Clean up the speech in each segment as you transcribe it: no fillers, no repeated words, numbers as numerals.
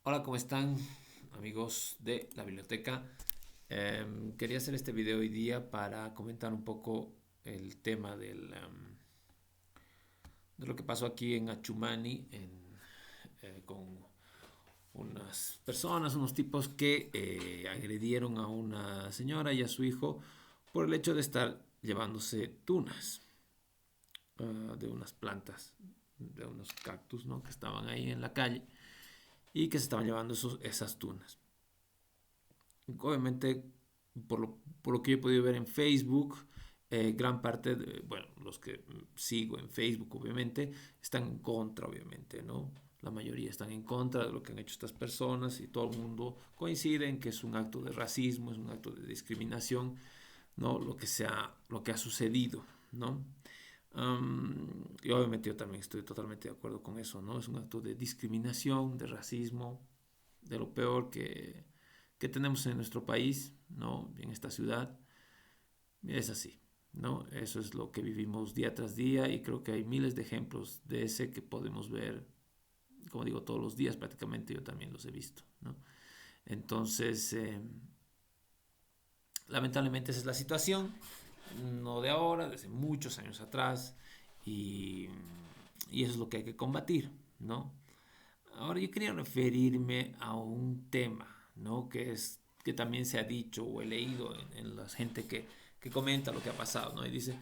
Hola, ¿cómo están amigos de la biblioteca? Quería hacer este video hoy día para comentar un poco el tema de lo que pasó aquí en Achumani con unas personas, unos tipos que agredieron a una señora y a su hijo por el hecho de estar llevándose tunas de unas plantas, de unos cactus, ¿no? Que estaban ahí en la calle y que se estaban llevando esas tunas. Obviamente, por lo que yo he podido ver en Facebook, gran parte de, bueno, los que sigo en Facebook, obviamente, están en contra, obviamente, ¿no? La mayoría están en contra de lo que han hecho estas personas y todo el mundo coincide en que es un acto de racismo, es un acto de discriminación, ¿no? Lo que ha sucedido, ¿no? Y obviamente yo también estoy totalmente de acuerdo con eso, ¿no? Es un acto de discriminación, de racismo, de lo peor que tenemos en nuestro país, ¿no? En esta ciudad. Es así, ¿no? Eso es lo que vivimos día tras día y creo que hay miles de ejemplos de ese que podemos ver, como digo, todos los días prácticamente yo también los he visto, ¿no? Entonces, lamentablemente esa es la situación, no de ahora, desde muchos años atrás y, y eso es lo que hay que combatir, ¿no? Ahora yo quería referirme a un tema, ¿no? Que también se ha dicho o he leído en la gente que comenta lo que ha pasado, ¿no? Y dice,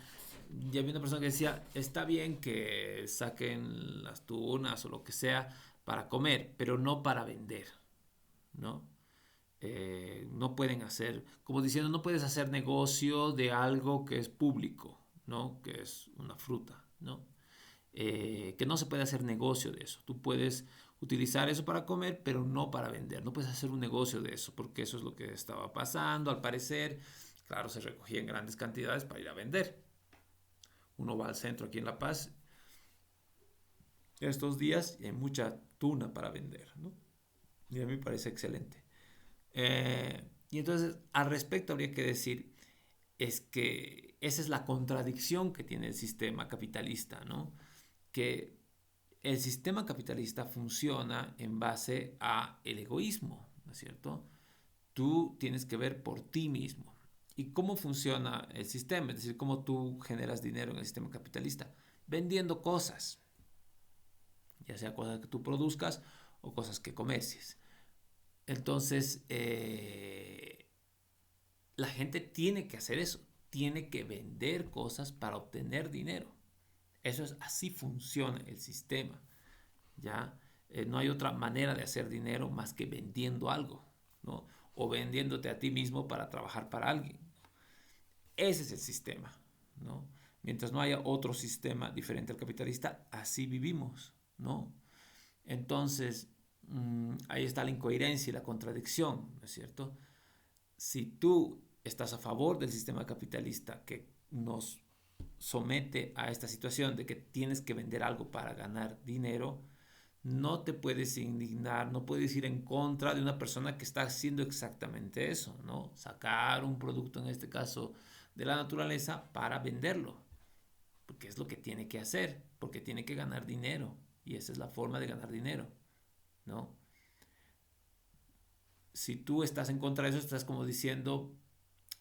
ya había una persona que decía, está bien que saquen las tunas o lo que sea para comer, pero no para vender, ¿no? No pueden hacer, como diciendo, no puedes hacer negocio de algo que es público, ¿no? Que es una fruta, ¿no? Que no se puede hacer negocio de eso. Tú puedes utilizar eso para comer, pero no para vender. No puedes hacer un negocio de eso, porque eso es lo que estaba pasando, al parecer. Claro, se recogía en grandes cantidades para ir a vender. Uno va al centro aquí en La Paz estos días y hay mucha tuna para vender, ¿no? Y a mí me parece excelente. Y entonces, al respecto, habría que decir es que esa es la contradicción que tiene el sistema capitalista, ¿no? Que el sistema capitalista funciona en base a el egoísmo, ¿no es cierto? Tú tienes que ver por ti mismo. ¿Y cómo funciona el sistema? Es decir, cómo tú generas dinero en el sistema capitalista. Vendiendo cosas, ya sea cosas que tú produzcas o cosas que comercies. Entonces, la gente tiene que hacer eso, tiene que vender cosas para obtener dinero. Eso es así funciona el sistema, ¿ya? No hay otra manera de hacer dinero más que vendiendo algo, ¿no? O vendiéndote a ti mismo para trabajar para alguien. Ese es el sistema, ¿no? Mientras no haya otro sistema diferente al capitalista, así vivimos, ¿no? Entonces, ahí está la incoherencia y la contradicción, ¿no es cierto? Si tú estás a favor del sistema capitalista que nos somete a esta situación de que tienes que vender algo para ganar dinero, no te puedes indignar, no puedes ir en contra de una persona que está haciendo exactamente eso, ¿no? Sacar un producto, en este caso, de la naturaleza para venderlo, porque es lo que tiene que hacer, porque tiene que ganar dinero, y esa es la forma de ganar dinero, ¿no? Si tú estás en contra de eso, estás como diciendo,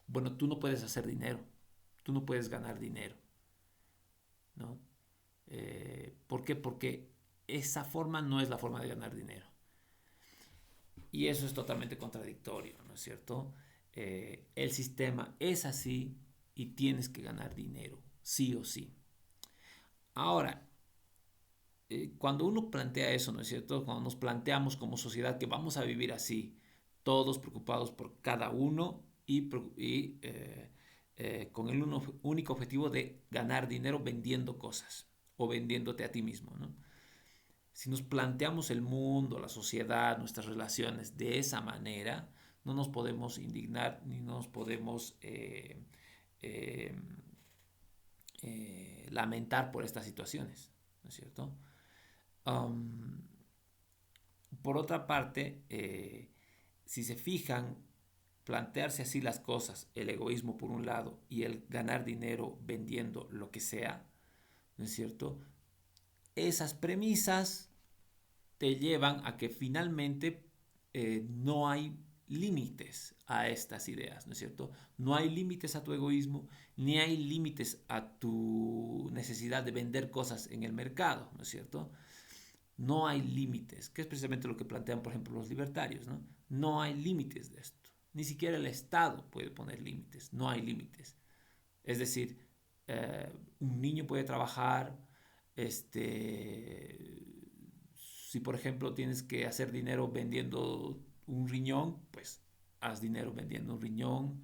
bueno, tú no puedes hacer dinero, tú no puedes ganar dinero, ¿no? ¿Por qué? Porque esa forma no es la forma de ganar dinero. Y eso es totalmente contradictorio, ¿no es cierto? El sistema es así y tienes que ganar dinero, sí o sí. Ahora, cuando uno plantea eso, ¿no es cierto? Cuando nos planteamos como sociedad que vamos a vivir así, todos preocupados por cada uno y con el único objetivo de ganar dinero vendiendo cosas o vendiéndote a ti mismo, ¿no? Si nos planteamos el mundo, la sociedad, nuestras relaciones de esa manera, no nos podemos indignar ni nos podemos eh, lamentar por estas situaciones, ¿no es cierto? Um, por otra parte, si se fijan, plantearse así las cosas, el egoísmo por un lado y el ganar dinero vendiendo lo que sea, ¿no es cierto? Esas premisas te llevan a que finalmente no hay límites a estas ideas, ¿no es cierto? No hay límites a tu egoísmo, ni hay límites a tu necesidad de vender cosas en el mercado, ¿no es cierto? No hay límites, que es precisamente lo que plantean, por ejemplo, los libertarios, ¿no? No hay límites de esto. Ni siquiera el Estado puede poner límites, no hay límites. Es decir, un niño puede trabajar, si por ejemplo tienes que hacer dinero vendiendo un riñón, pues haz dinero vendiendo un riñón.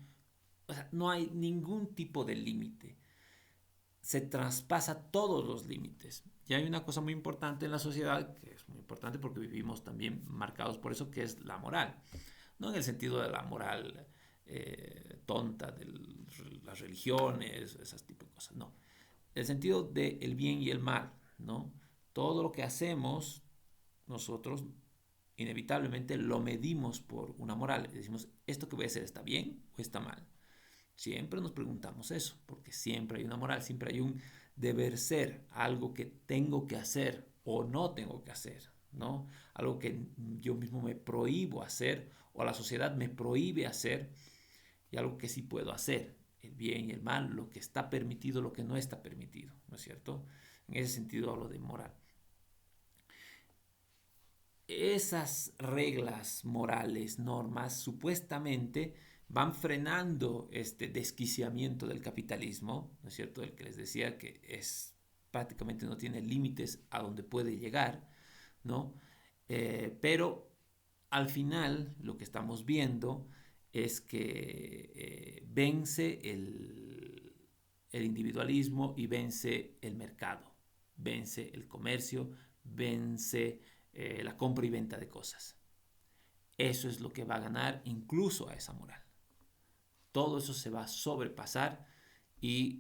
O sea, no hay ningún tipo de límite. Se traspasa todos los límites. Y hay una cosa muy importante en la sociedad, que es muy importante porque vivimos también marcados por eso, que es la moral. No en el sentido de la moral tonta de las religiones, esas tipo de cosas, no. El sentido del bien y el mal, ¿no? Todo lo que hacemos nosotros inevitablemente lo medimos por una moral. Decimos, ¿esto que voy a hacer está bien o está mal? Siempre nos preguntamos eso, porque siempre hay una moral, siempre hay un deber ser, algo que tengo que hacer o no tengo que hacer, ¿no? Algo que yo mismo me prohíbo hacer o la sociedad me prohíbe hacer y algo que sí puedo hacer, el bien y el mal, lo que está permitido, lo que no está permitido, ¿no es cierto? En ese sentido hablo de moral. Esas reglas morales, normas, supuestamente van frenando este desquiciamiento del capitalismo, ¿no es cierto? El que les decía que es prácticamente no tiene límites a donde puede llegar, ¿no? Pero al final lo que estamos viendo es que vence el individualismo y vence el mercado, vence el comercio, vence la compra y venta de cosas. Eso es lo que va a ganar incluso a esa moral. Todo eso se va a sobrepasar y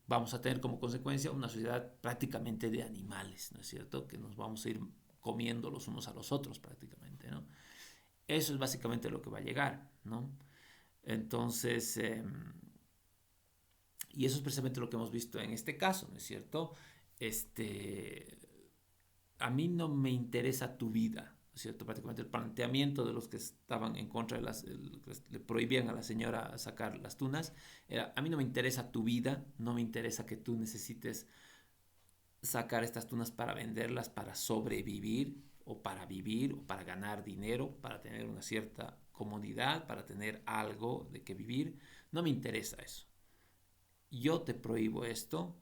vamos a tener como consecuencia una sociedad prácticamente de animales, ¿no es cierto? Que nos vamos a ir comiendo los unos a los otros prácticamente, ¿no? Eso es básicamente lo que va a llegar, ¿no? Entonces, y eso es precisamente lo que hemos visto en este caso, ¿no es cierto? Este, a mí no me interesa tu vida, ¿no es cierto? Prácticamente el planteamiento de los que estaban en contra de le prohibían a la señora sacar las tunas, era, a mí no me interesa tu vida, no me interesa que tú necesites sacar estas tunas para venderlas, para sobrevivir, o para ganar dinero, para tener una cierta comodidad, para tener algo de que vivir, no me interesa eso. Yo te prohíbo esto,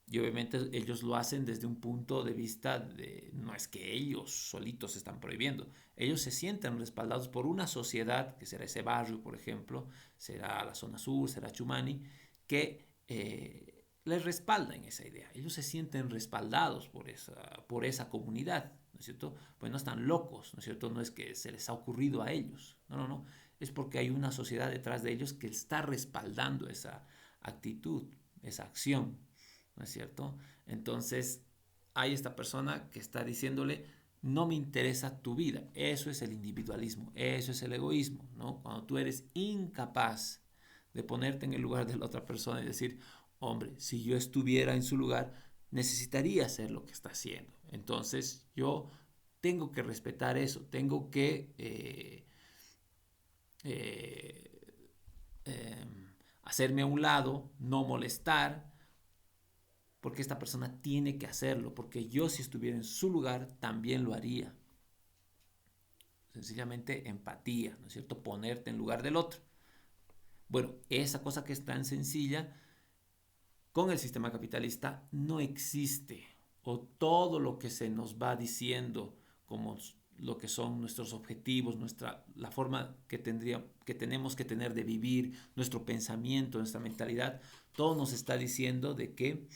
y obviamente ellos lo hacen desde un punto de vista de, no es que ellos solitos se están prohibiendo, ellos se sienten respaldados por una sociedad, que será ese barrio, por ejemplo, será la zona sur, será Chumani, que les respalda en esa idea. Ellos se sienten respaldados por esa comunidad, ¿no es cierto? Pues no están locos, ¿no es cierto? No es que se les ha ocurrido a ellos, no, no, no. Es porque hay una sociedad detrás de ellos que está respaldando esa actitud, esa acción. ¿No es cierto? Entonces, hay esta persona que está diciéndole, no me interesa tu vida. Eso es el individualismo, eso es el egoísmo, ¿no? Cuando tú eres incapaz de ponerte en el lugar de la otra persona y decir, hombre, si yo estuviera en su lugar, necesitaría hacer lo que está haciendo. Entonces, yo tengo que respetar eso, tengo que eh, eh, hacerme a un lado, no molestar, porque esta persona tiene que hacerlo, porque yo si estuviera en su lugar también lo haría. Sencillamente empatía, ¿no es cierto? Ponerte en lugar del otro. Bueno, esa cosa que es tan sencilla con el sistema capitalista no existe. O todo lo que se nos va diciendo como lo que son nuestros objetivos, la forma que tenemos que tener de vivir, nuestro pensamiento, nuestra mentalidad, todo nos está diciendo de que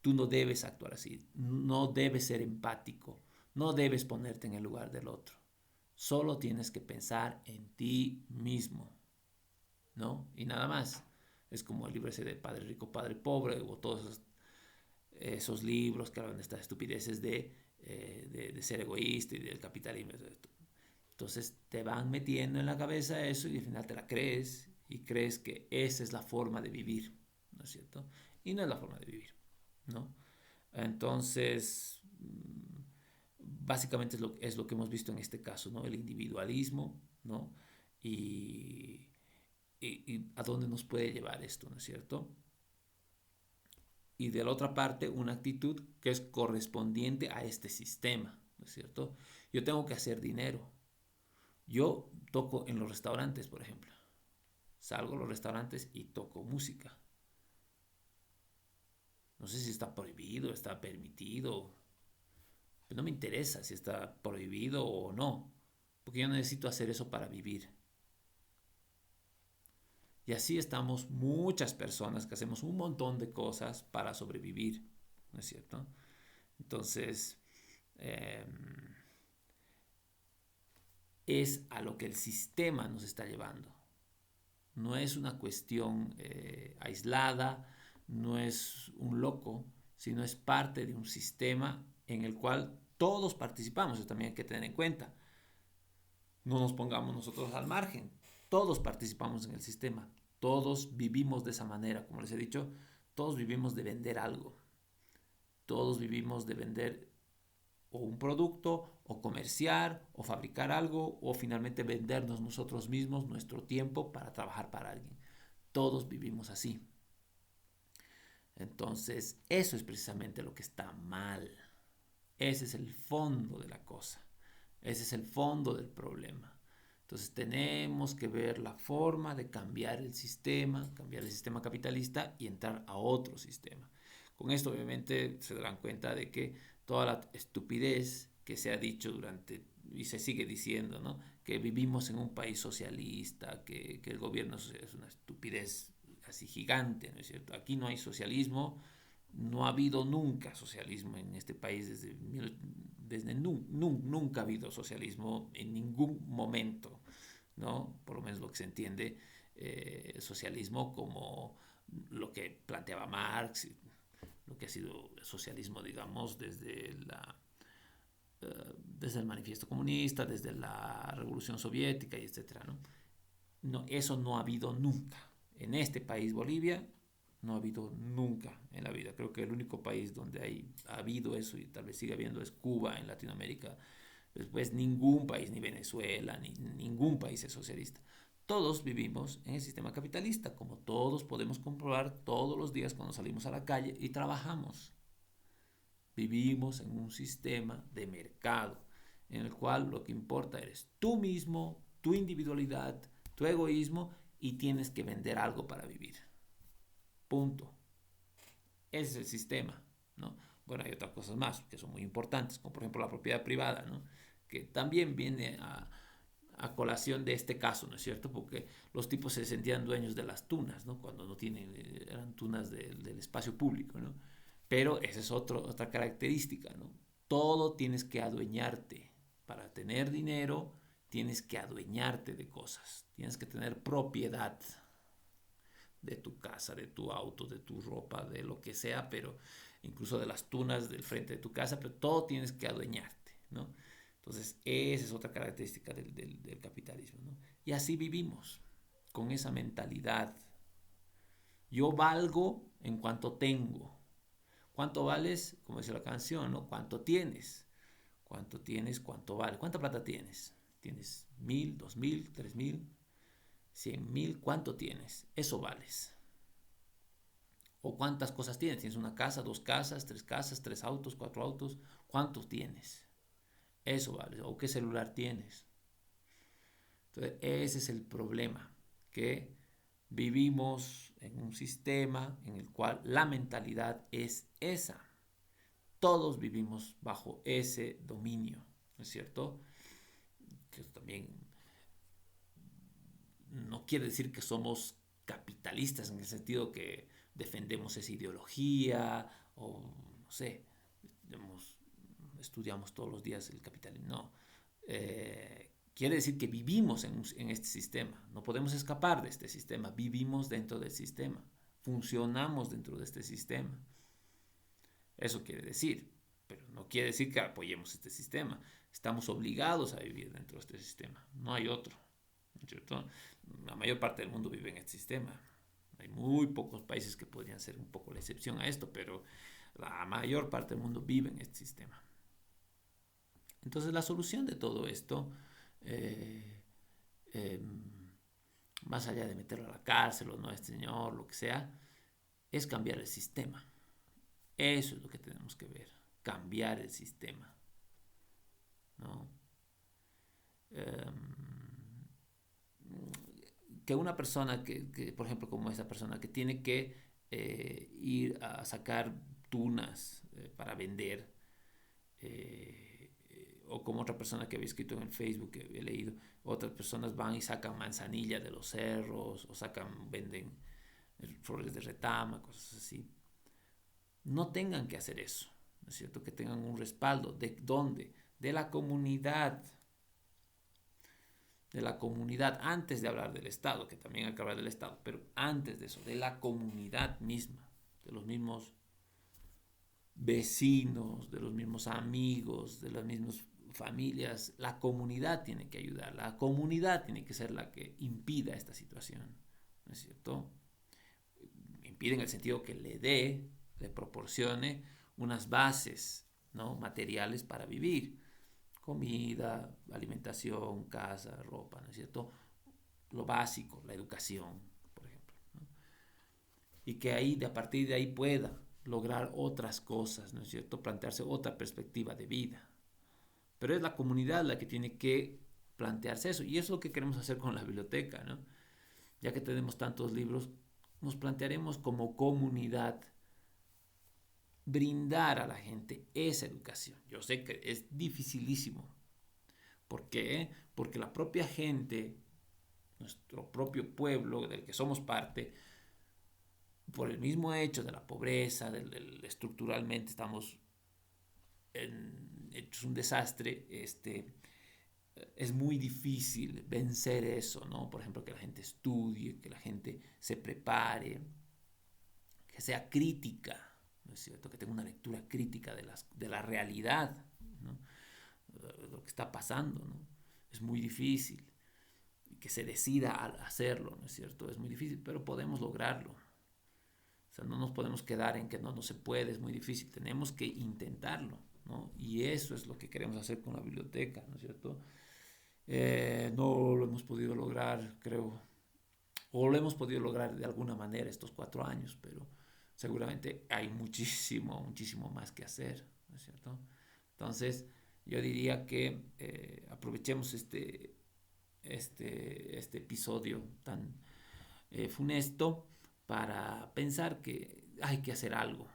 tú no debes actuar así, no debes ser empático, no debes ponerte en el lugar del otro. Solo tienes que pensar en ti mismo, ¿no? Y nada más. Es como el libro ese de Padre Rico, Padre Pobre, o todos esos libros que hablan de estas estupideces de ser egoísta y del capitalismo. Entonces te van metiendo en la cabeza eso y al final te la crees y crees que esa es la forma de vivir, ¿no es cierto? Y no es la forma de vivir, ¿no? Entonces, básicamente es lo que hemos visto en este caso, ¿no? El individualismo, ¿no? Y, y a dónde nos puede llevar esto, ¿no es cierto? Y de la otra parte, una actitud que es correspondiente a este sistema, ¿no es cierto? Yo tengo que hacer dinero. Yo toco en los restaurantes, por ejemplo. Salgo a los restaurantes y toco música. No sé si está prohibido, está permitido. Pero no me interesa si está prohibido o no. Porque yo necesito hacer eso para vivir. Y así estamos muchas personas que hacemos un montón de cosas para sobrevivir, ¿no es cierto? Entonces, eh, es a lo que el sistema nos está llevando. No es una cuestión aislada, no es un loco, sino es parte de un sistema en el cual todos participamos. Eso también hay que tener en cuenta. No nos pongamos nosotros al margen. Todos participamos en el sistema. Todos vivimos de esa manera. Como les he dicho, todos vivimos de vender algo. Todos vivimos de vender o un producto, o comerciar, o fabricar algo, o finalmente vendernos nosotros mismos nuestro tiempo para trabajar para alguien. Todos vivimos así. Entonces, eso es precisamente lo que está mal. Ese es el fondo de la cosa. Ese es el fondo del problema. Entonces tenemos que ver la forma de cambiar el sistema capitalista y entrar a otro sistema. Con esto obviamente se darán cuenta de que toda la estupidez que se ha dicho durante y se sigue diciendo, ¿no? Que vivimos en un país socialista, que el gobierno es una estupidez así gigante, ¿no es cierto? Aquí no hay socialismo, no ha habido nunca socialismo en este país nunca ha habido socialismo en ningún momento, ¿no? Por lo menos lo que se entiende socialismo como lo que planteaba Marx, lo que ha sido socialismo, digamos, desde el manifiesto comunista, desde la revolución soviética y etcétera, ¿no? No, eso no ha habido nunca. En este país, Bolivia, no ha habido nunca en la vida. Creo que el único país donde ha habido eso y tal vez siga habiendo es Cuba en Latinoamérica. Después ningún país, ni Venezuela, ni ningún país es socialista. Todos vivimos en el sistema capitalista, como todos podemos comprobar todos los días cuando salimos a la calle y trabajamos. Vivimos en un sistema de mercado en el cual lo que importa eres tú mismo, tu individualidad, tu egoísmo y tienes que vender algo para vivir. Punto. Ese es el sistema, ¿no? Bueno, hay otras cosas más que son muy importantes, como por ejemplo la propiedad privada, ¿no? Que también viene a colación de este caso, ¿no es cierto? Porque los tipos se sentían dueños de las tunas, ¿no? Cuando no tienen, eran tunas del espacio público, ¿no? Pero esa es otra característica, ¿no? Todo tienes que adueñarte. Para tener dinero, tienes que adueñarte de cosas. Tienes que tener propiedad de tu casa, de tu auto, de tu ropa, de lo que sea, pero incluso de las tunas del frente de tu casa, pero todo tienes que adueñarte, ¿no? Entonces, esa es otra característica del capitalismo, ¿no? Y así vivimos, con esa mentalidad. Yo valgo en cuanto tengo. ¿Cuánto vales? Como dice la canción, ¿no? ¿Cuánto tienes? ¿Cuánto tienes? ¿Cuánto vale? ¿Cuánta plata tienes? ¿Tienes 1.000, 2.000, 3.000, 100.000? ¿Cuánto tienes? Eso vales. ¿O cuántas cosas tienes? ¿Tienes una casa, dos casas, tres autos, cuatro autos? ¿Cuántos tienes? Eso vale. ¿O qué celular tienes? Entonces, ese es el problema, que vivimos en un sistema en el cual la mentalidad es esa. Todos vivimos bajo ese dominio, ¿no es cierto? Que también no quiere decir que somos capitalistas en el sentido que defendemos esa ideología o, no sé, estudiamos todos los días el capitalismo. No. Quiere decir que vivimos en este sistema. No podemos escapar de este sistema. Vivimos dentro del sistema. Funcionamos dentro de este sistema. Eso quiere decir. Pero no quiere decir que apoyemos este sistema. Estamos obligados a vivir dentro de este sistema. No hay otro. ¿Cierto? La mayor parte del mundo vive en este sistema. Hay muy pocos países que podrían ser un poco la excepción a esto, pero la mayor parte del mundo vive en este sistema. Entonces la solución de todo esto, eh, eh, más allá de meterlo a la cárcel o no a este señor, lo que sea, es cambiar el sistema. Eso es lo que tenemos que ver, cambiar el sistema, ¿no? Eh, que una persona por ejemplo, como esa persona que tiene que ir a sacar tunas para vender, o como otra persona que había escrito en el Facebook, que había leído, otras personas van y sacan manzanilla de los cerros, o venden flores de retama, cosas así. No tengan que hacer eso, ¿no es cierto? Que tengan un respaldo. ¿De dónde? De la comunidad. De la comunidad, antes de hablar del Estado, que también hay que hablar del Estado, pero antes de eso, de la comunidad misma, de los mismos vecinos, de los mismos amigos, de las mismas familias. La comunidad tiene que ayudar, la comunidad tiene que ser la que impida esta situación, ¿no es cierto? Impide en el sentido que le proporcione unas bases, ¿no?, materiales para vivir: comida, alimentación, casa, ropa, ¿no es cierto? Lo básico, la educación, por ejemplo, ¿no? Y que a partir de ahí pueda lograr otras cosas, ¿no es cierto? Plantearse otra perspectiva de vida. Pero es la comunidad la que tiene que plantearse eso. Y eso es lo que queremos hacer con la biblioteca, ¿no? Ya que tenemos tantos libros, nos plantearemos como comunidad brindar a la gente esa educación. Yo sé que es dificilísimo. ¿Por qué? Porque la propia gente, nuestro propio pueblo del que somos parte, por el mismo hecho de la pobreza, estructuralmente estamos hechos un desastre, es muy difícil vencer eso, ¿no? Por ejemplo, que la gente estudie, que la gente se prepare, que sea crítica, ¿no es cierto? Que tenga una lectura crítica de la realidad, ¿no? Lo que está pasando, ¿no? Es muy difícil. Y que se decida a hacerlo, ¿no es cierto? Es muy difícil, pero podemos lograrlo. O sea, no nos podemos quedar en que no se puede, es muy difícil. Tenemos que intentarlo, ¿no? Y eso es lo que queremos hacer con la biblioteca, ¿no es cierto? No lo hemos podido lograr, creo, o lo hemos podido lograr de alguna manera estos 4 años, pero seguramente hay muchísimo, muchísimo más que hacer, ¿no es cierto? Entonces, yo diría que aprovechemos este episodio tan funesto para pensar que hay que hacer algo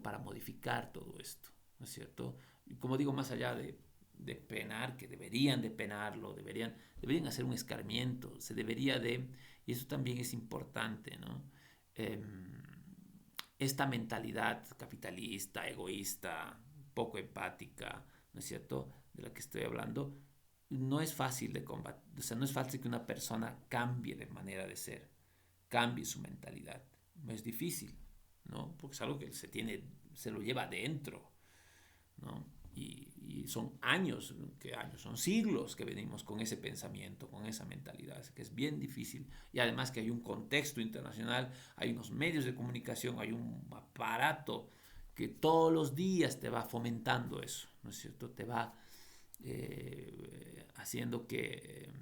para modificar todo esto, ¿no es cierto? Y como digo, más allá de penar, que deberían de penarlo, deberían hacer un escarmiento, y eso también es importante, ¿no? Eh, esta mentalidad capitalista, egoísta, poco empática, ¿no es cierto?, de la que estoy hablando, no es fácil de combatir. O sea, no es fácil que una persona cambie de manera de ser, cambie su mentalidad. No es difícil, ¿no? Porque es algo que se lo lleva adentro, ¿no? Y son son siglos que venimos con ese pensamiento, con esa mentalidad, que es bien difícil. Y además que hay un contexto internacional, hay unos medios de comunicación, hay un aparato que todos los días te va fomentando eso, ¿no es cierto? Te va haciendo que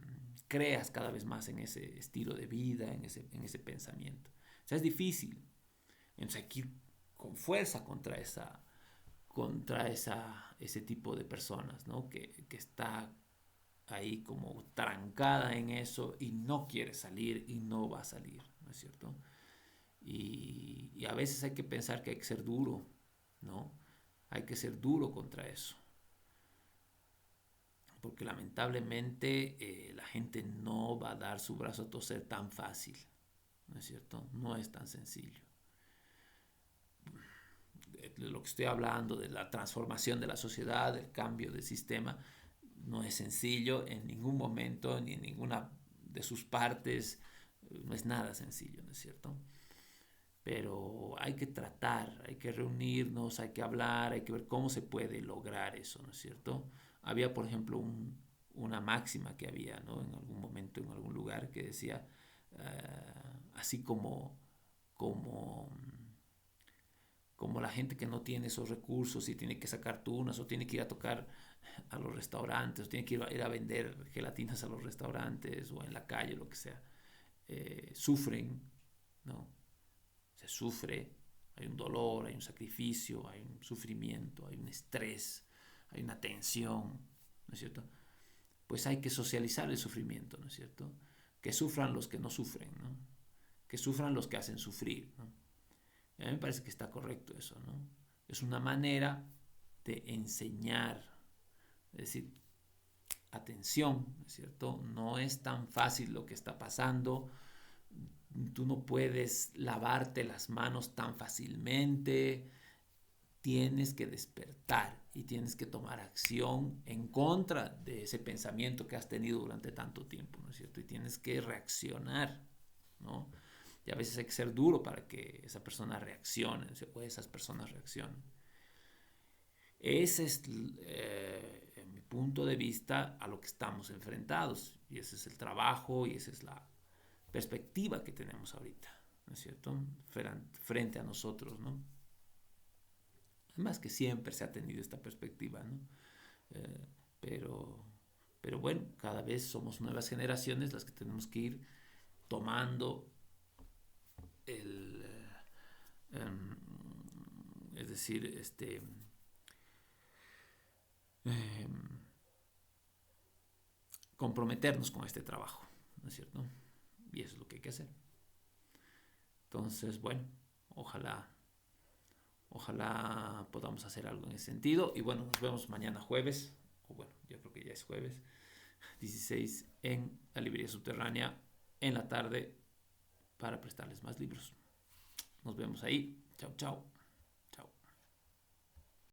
creas cada vez más en ese estilo de vida, en ese pensamiento. O sea, es difícil. Entonces hay que ir con fuerza ese tipo de personas, ¿no? Que está ahí como trancada en eso y no quiere salir y no va a salir, ¿no es cierto? Y a veces hay que pensar que hay que ser duro, ¿no? Hay que ser duro contra eso, porque lamentablemente la gente no va a dar su brazo a torcer tan fácil, ¿no es cierto? No es tan sencillo. De lo que estoy hablando, de la transformación de la sociedad, del cambio del sistema, no es sencillo en ningún momento, ni en ninguna de sus partes, no es nada sencillo, ¿no es cierto? Pero hay que tratar, hay que reunirnos, hay que hablar, hay que ver cómo se puede lograr eso, ¿no es cierto? Había, por ejemplo, una máxima que había, ¿no?, en algún momento, en algún lugar, que decía, así como, como la gente que no tiene esos recursos y tiene que sacar tunas o tiene que ir a tocar a los restaurantes, o tienen que ir a vender gelatinas a los restaurantes o en la calle, lo que sea, sufren, ¿no? Se sufre, hay un dolor, hay un sacrificio, hay un sufrimiento, hay un estrés, hay una tensión, ¿no es cierto? Pues hay que socializar el sufrimiento, ¿no es cierto? Que sufran los que no sufren, ¿no? Que sufran los que hacen sufrir, ¿no? Y a mí me parece que está correcto eso, ¿no? Es una manera de enseñar, es decir, atención, ¿no es cierto? No es tan fácil lo que está pasando, tú no puedes lavarte las manos tan fácilmente, tienes que despertar y tienes que tomar acción en contra de ese pensamiento que has tenido durante tanto tiempo, ¿no es cierto? Y tienes que reaccionar, ¿no? Y a veces hay que ser duro para que esa persona reaccione, o esas personas reaccionen. Ese es mi punto de vista a lo que estamos enfrentados. Y ese es el trabajo y esa es la perspectiva que tenemos ahorita, ¿no es cierto? Frente a nosotros, ¿no? Además que siempre se ha tenido esta perspectiva, ¿no? Eh, pero, pero bueno, cada vez somos nuevas generaciones las que tenemos que ir tomando el... es decir, eh, comprometernos con este trabajo, ¿no es cierto? Y eso es lo que hay que hacer. Entonces, bueno, ojalá, ojalá podamos hacer algo en ese sentido. Y bueno, nos vemos mañana jueves, o bueno, yo creo que ya es jueves, 16 en la librería subterránea en la tarde para prestarles más libros. Nos vemos ahí. Chao, chao.